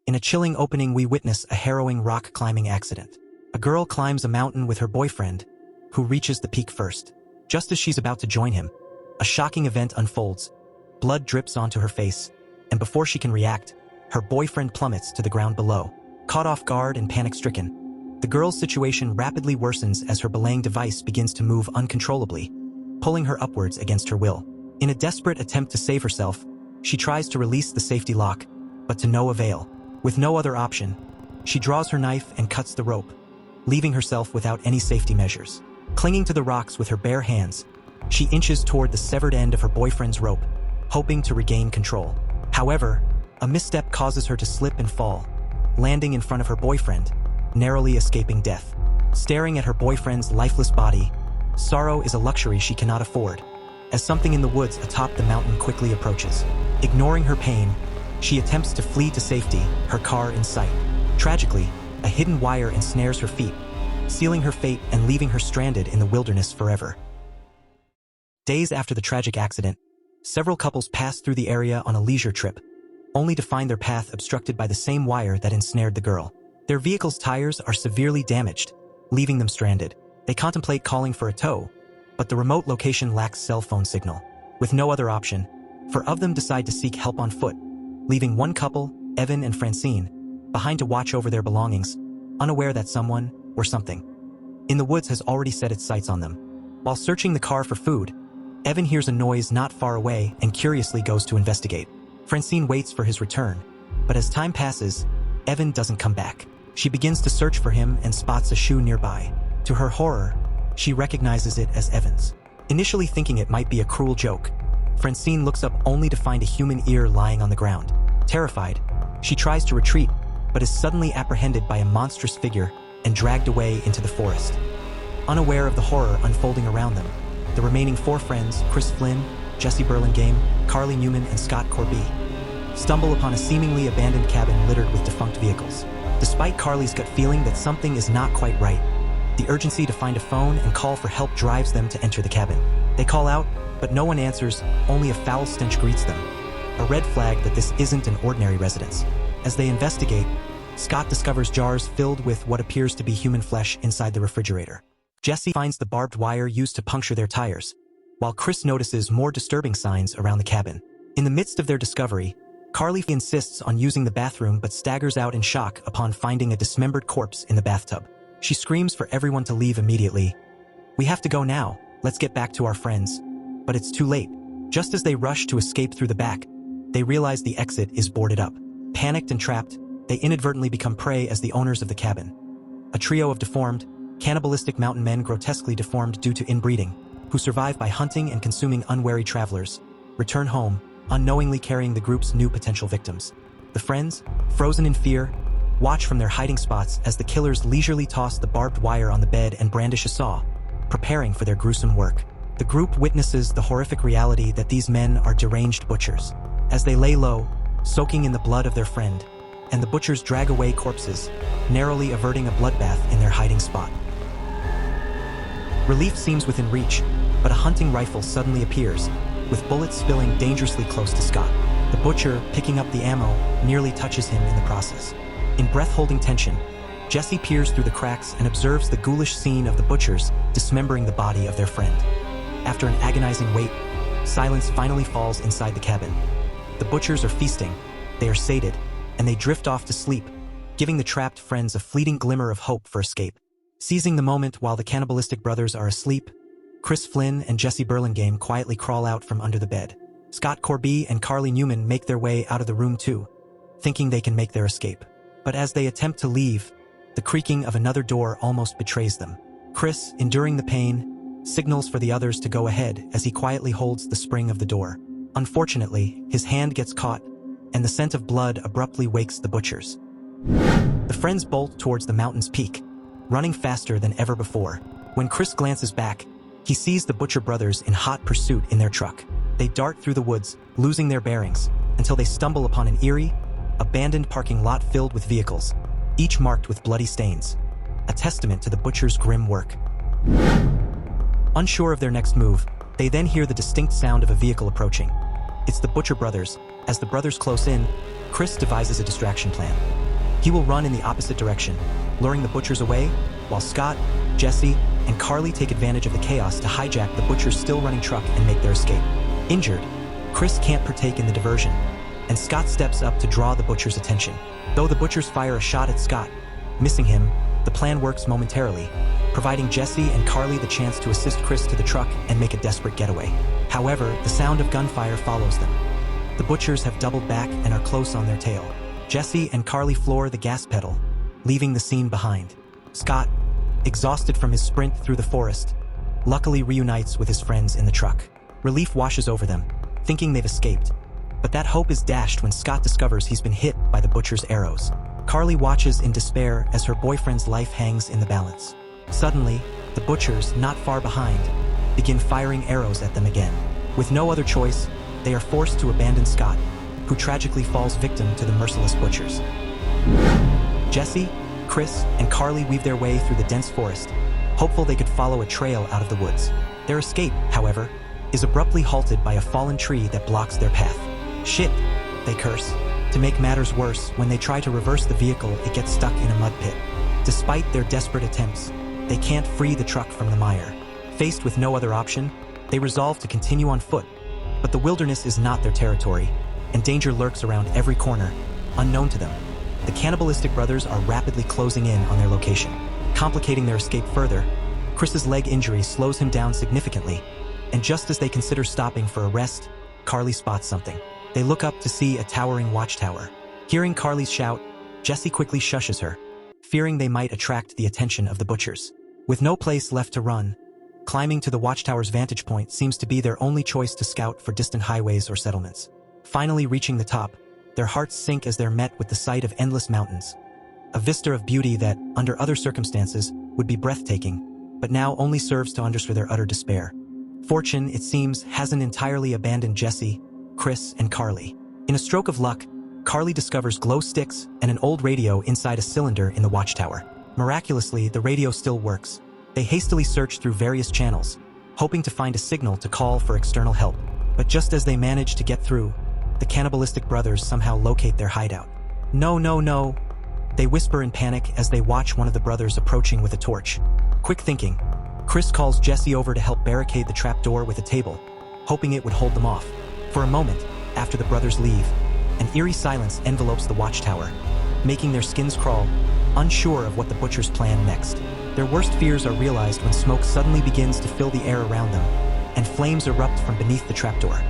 In a chilling opening, we witness a harrowing rock climbing accident. A girl climbs a mountain with her boyfriend, who reaches the peak first. Just as she's about to join him, a shocking event unfolds. Blood drips onto her face, and before she can react, her boyfriend plummets to the ground below. Caught off guard and panic-stricken, the girl's situation rapidly worsens as her belaying device begins to move uncontrollably, pulling her upwards against her will. In a desperate attempt to save herself, she tries to release the safety lock, but to no avail. With no other option, she draws her knife and cuts the rope, leaving herself without any safety measures. Clinging to the rocks with her bare hands, she inches toward the severed end of her boyfriend's rope, hoping to regain control. However, a misstep causes her to slip and fall, landing in front of her boyfriend, narrowly escaping death. Staring at her boyfriend's lifeless body, sorrow is a luxury she cannot afford, as something in the woods atop the mountain quickly approaches. Ignoring her pain, she attempts to flee to safety, her car in sight. Tragically, a hidden wire ensnares her feet, sealing her fate and leaving her stranded in the wilderness forever. Days after the tragic accident, several couples pass through the area on a leisure trip, only to find their path obstructed by the same wire that ensnared the girl. Their vehicle's tires are severely damaged, leaving them stranded. They contemplate calling for a tow, but the remote location lacks cell phone signal. With no other option, four of them decide to seek help on foot, leaving one couple, Evan and Francine, behind to watch over their belongings, unaware that someone, or something, in the woods has already set its sights on them. While searching the car for food, Evan hears a noise not far away and curiously goes to investigate. Francine waits for his return, but as time passes, Evan doesn't come back. She begins to search for him and spots a shoe nearby. To her horror, she recognizes it as Evan's. Initially thinking it might be a cruel joke, Francine looks up only to find a human ear lying on the ground. Terrified, she tries to retreat, but is suddenly apprehended by a monstrous figure and dragged away into the forest. Unaware of the horror unfolding around them, the remaining four friends, Chris Flynn, Jessie Burlingame, Carly Newman, and Scott Corby, stumble upon a seemingly abandoned cabin littered with defunct vehicles. Despite Carly's gut feeling that something is not quite right, the urgency to find a phone and call for help drives them to enter the cabin. They call out, but no one answers, only a foul stench greets them, a red flag that this isn't an ordinary residence. As they investigate, Scott discovers jars filled with what appears to be human flesh inside the refrigerator. Jessie finds the barbed wire used to puncture their tires, while Chris notices more disturbing signs around the cabin. In the midst of their discovery, Carly insists on using the bathroom but staggers out in shock upon finding a dismembered corpse in the bathtub. She screams for everyone to leave immediately. "We have to go now, let's get back to our friends." But it's too late. Just as they rush to escape through the back, they realize the exit is boarded up. Panicked and trapped, they inadvertently become prey as the owners of the cabin. A trio of deformed, cannibalistic mountain men, grotesquely deformed due to inbreeding, who survive by hunting and consuming unwary travelers, return home, unknowingly carrying the group's new potential victims. The friends, frozen in fear, watch from their hiding spots as the killers leisurely toss the barbed wire on the bed and brandish a saw, preparing for their gruesome work. The group witnesses the horrific reality that these men are deranged butchers. As they lay low, soaking in the blood of their friend, and the butchers drag away corpses, narrowly averting a bloodbath in their hiding spot. Relief seems within reach, but a hunting rifle suddenly appears, with bullets spilling dangerously close to Scott. The butcher, picking up the ammo, nearly touches him in the process. In breath-holding tension, Jessie peers through the cracks and observes the ghoulish scene of the butchers dismembering the body of their friend. After an agonizing wait, silence finally falls inside the cabin. The butchers are feasting, they are sated, and they drift off to sleep, giving the trapped friends a fleeting glimmer of hope for escape. Seizing the moment while the cannibalistic brothers are asleep, Chris Flynn and Jessie Burlingame quietly crawl out from under the bed. Scott Corby and Carly Newman make their way out of the room too, thinking they can make their escape. But as they attempt to leave, the creaking of another door almost betrays them. Chris, enduring the pain, signals for the others to go ahead as he quietly holds the spring of the door. Unfortunately, his hand gets caught, and the scent of blood abruptly wakes the butchers. The friends bolt towards the mountain's peak, running faster than ever before. When Chris glances back, he sees the Butcher brothers in hot pursuit in their truck. They dart through the woods, losing their bearings, until they stumble upon an eerie, abandoned parking lot filled with vehicles, each marked with bloody stains, a testament to the Butcher's grim work. Unsure of their next move, they then hear the distinct sound of a vehicle approaching. It's the Butcher brothers. As the brothers close in, Chris devises a distraction plan. He will run in the opposite direction, luring the butchers away, while Scott, Jessie, and Carly take advantage of the chaos to hijack the butcher's still running truck and make their escape. Injured, Chris can't partake in the diversion, and Scott steps up to draw the butcher's attention. Though the butchers fire a shot at Scott, missing him, the plan works momentarily, providing Jessie and Carly the chance to assist Chris to the truck and make a desperate getaway. However, the sound of gunfire follows them. The butchers have doubled back and are close on their tail. Jessie and Carly floor the gas pedal, leaving the scene behind. Scott, exhausted from his sprint through the forest, luckily reunites with his friends in the truck. Relief washes over them, thinking they've escaped. But that hope is dashed when Scott discovers he's been hit by the butcher's arrows. Carly watches in despair as her boyfriend's life hangs in the balance. Suddenly, the butchers, not far behind, begin firing arrows at them again. With no other choice, they are forced to abandon Scott, who tragically falls victim to the merciless butchers. Jessie, Chris, and Carly weave their way through the dense forest, hopeful they could follow a trail out of the woods. Their escape, however, is abruptly halted by a fallen tree that blocks their path. Shit, they curse. To make matters worse, when they try to reverse the vehicle, it gets stuck in a mud pit. Despite their desperate attempts, they can't free the truck from the mire. Faced with no other option, they resolve to continue on foot. But the wilderness is not their territory, and danger lurks around every corner, unknown to them. The cannibalistic brothers are rapidly closing in on their location. Complicating their escape further, Chris's leg injury slows him down significantly, and just as they consider stopping for a rest, Carly spots something. They look up to see a towering watchtower. Hearing Carly's shout, Jessie quickly shushes her, fearing they might attract the attention of the butchers. With no place left to run, climbing to the watchtower's vantage point seems to be their only choice to scout for distant highways or settlements. Finally reaching the top, their hearts sink as they're met with the sight of endless mountains. A vista of beauty that, under other circumstances, would be breathtaking, but now only serves to underscore their utter despair. Fortune, it seems, hasn't entirely abandoned Jessie, Chris, and Carly. In a stroke of luck, Carly discovers glow sticks and an old radio inside a cylinder in the watchtower. Miraculously, the radio still works. They hastily search through various channels, hoping to find a signal to call for external help. But just as they manage to get through, the cannibalistic brothers somehow locate their hideout. No, no, no, they whisper in panic as they watch one of the brothers approaching with a torch. Quick thinking, Chris calls Jessie over to help barricade the trapdoor with a table, hoping it would hold them off. For a moment, after the brothers leave, an eerie silence envelopes the watchtower, making their skins crawl, unsure of what the butchers plan next. Their worst fears are realized when smoke suddenly begins to fill the air around them, and flames erupt from beneath the trapdoor,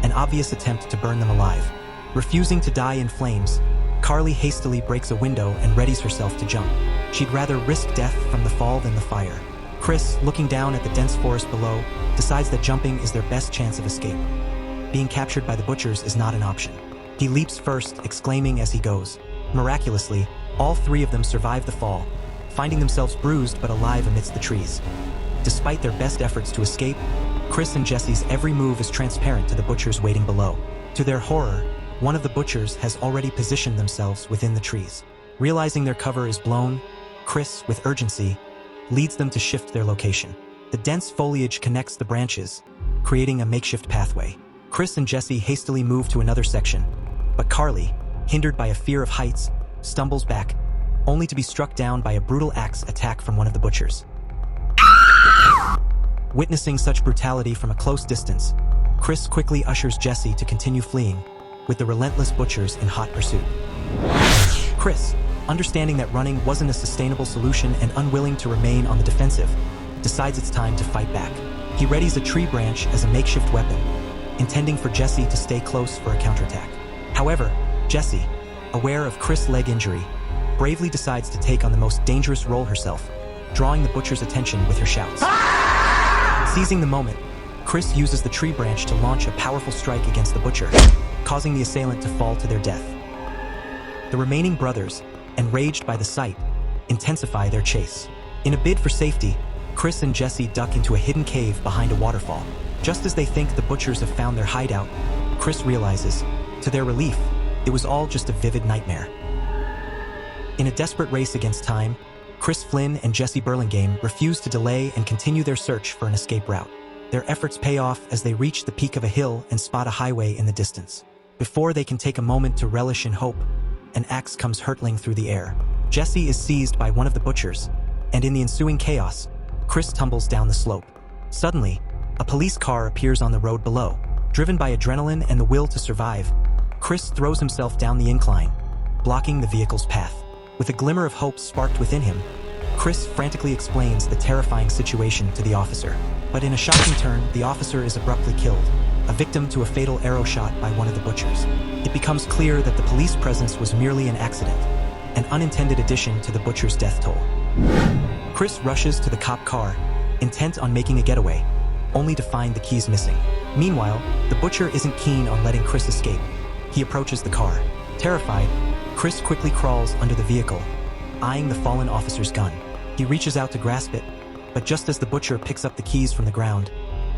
an obvious attempt to burn them alive. Refusing to die in flames, Carly hastily breaks a window and readies herself to jump. She'd rather risk death from the fall than the fire. Chris, looking down at the dense forest below, decides that jumping is their best chance of escape. Being captured by the butchers is not an option. He leaps first, exclaiming as he goes. Miraculously, all three of them survive the fall, finding themselves bruised but alive amidst the trees. Despite their best efforts to escape, Chris and Jessie's every move is transparent to the butchers waiting below. To their horror, one of the butchers has already positioned themselves within the trees. Realizing their cover is blown, Chris, with urgency, leads them to shift their location. The dense foliage connects the branches, creating a makeshift pathway. Chris and Jessie hastily move to another section, but Carly, hindered by a fear of heights, stumbles back, only to be struck down by a brutal axe attack from one of the butchers. Witnessing such brutality from a close distance, Chris quickly ushers Jessie to continue fleeing, with the relentless butchers in hot pursuit. Chris, understanding that running wasn't a sustainable solution and unwilling to remain on the defensive, decides it's time to fight back. He readies a tree branch as a makeshift weapon, intending for Jessie to stay close for a counterattack. However, Jessie, aware of Chris' leg injury, bravely decides to take on the most dangerous role herself, drawing the butcher's attention with her shouts. Seizing the moment, Chris uses the tree branch to launch a powerful strike against the butcher, causing the assailant to fall to their death. The remaining brothers, enraged by the sight, intensify their chase. In a bid for safety, Chris and Jessie duck into a hidden cave behind a waterfall. Just as they think the butchers have found their hideout, Chris realizes, to their relief, it was all just a vivid nightmare. In a desperate race against time, Chris, Flynn, and Jessie Burlingame refuse to delay and continue their search for an escape route. Their efforts pay off as they reach the peak of a hill and spot a highway in the distance. Before they can take a moment to relish in hope, an axe comes hurtling through the air. Jessie is seized by one of the butchers, and in the ensuing chaos, Chris tumbles down the slope. Suddenly, a police car appears on the road below. Driven by adrenaline and the will to survive, Chris throws himself down the incline, blocking the vehicle's path. With a glimmer of hope sparked within him, Chris frantically explains the terrifying situation to the officer. But in a shocking turn, the officer is abruptly killed, a victim to a fatal arrow shot by one of the butchers. It becomes clear that the police presence was merely an accident, an unintended addition to the butcher's death toll. Chris rushes to the cop car, intent on making a getaway, only to find the keys missing. Meanwhile, the butcher isn't keen on letting Chris escape. He approaches the car. Terrified, Chris quickly crawls under the vehicle, eyeing the fallen officer's gun. He reaches out to grasp it, but just as the butcher picks up the keys from the ground,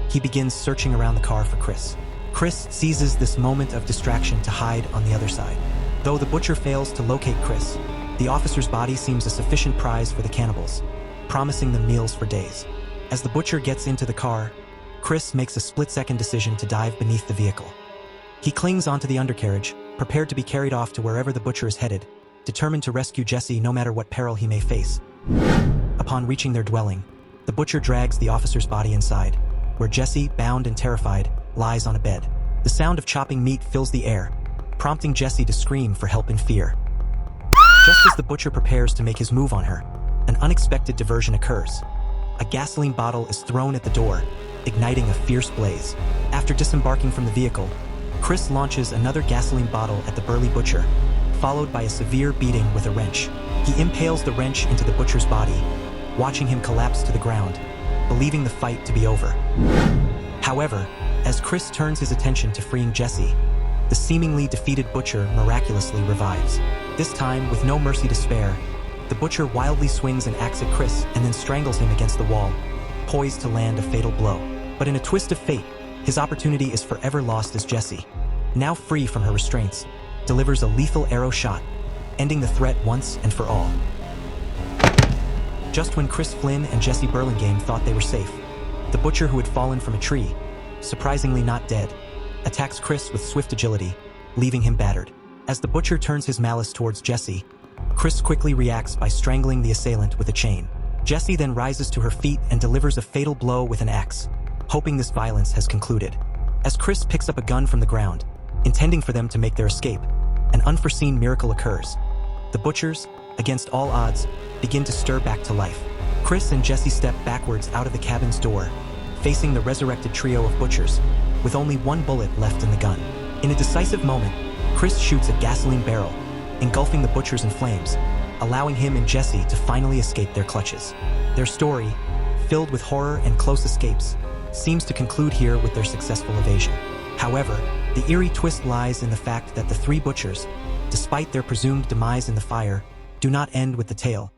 he begins searching around the car for Chris. Chris seizes this moment of distraction to hide on the other side. Though the butcher fails to locate Chris, the officer's body seems a sufficient prize for the cannibals, promising them meals for days. As the butcher gets into the car, Chris makes a split-second decision to dive beneath the vehicle. He clings onto the undercarriage, prepared to be carried off to wherever the butcher is headed, determined to rescue Jessie no matter what peril he may face. Upon reaching their dwelling, the butcher drags the officer's body inside, where Jessie, bound and terrified, lies on a bed. The sound of chopping meat fills the air, prompting Jessie to scream for help in fear. Just as the butcher prepares to make his move on her, an unexpected diversion occurs. A gasoline bottle is thrown at the door, igniting a fierce blaze. After disembarking from the vehicle, Chris launches another gasoline bottle at the burly butcher, followed by a severe beating with a wrench. He impales the wrench into the butcher's body, watching him collapse to the ground, believing the fight to be over. However, as Chris turns his attention to freeing Jessie, the seemingly defeated butcher miraculously revives. This time, with no mercy to spare, the butcher wildly swings an axe at Chris and then strangles him against the wall, poised to land a fatal blow. But in a twist of fate, his opportunity is forever lost as Jessie, now free from her restraints, delivers a lethal arrow shot, ending the threat once and for all. Just when Chris, Flynn, and Jessie Burlingame thought they were safe, the butcher who had fallen from a tree, surprisingly not dead, attacks Chris with swift agility, leaving him battered. As the butcher turns his malice towards Jessie, Chris quickly reacts by strangling the assailant with a chain. Jessie then rises to her feet and delivers a fatal blow with an axe, hoping this violence has concluded. As Chris picks up a gun from the ground, intending for them to make their escape, an unforeseen miracle occurs. The butchers, against all odds, begin to stir back to life. Chris and Jessie step backwards out of the cabin's door, facing the resurrected trio of butchers, with only one bullet left in the gun. In a decisive moment, Chris shoots a gasoline barrel, engulfing the butchers in flames, allowing him and Jessie to finally escape their clutches. Their story, filled with horror and close escapes, seems to conclude here with their successful evasion. However, the eerie twist lies in the fact that the three butchers, despite their presumed demise in the fire, do not end with the tale.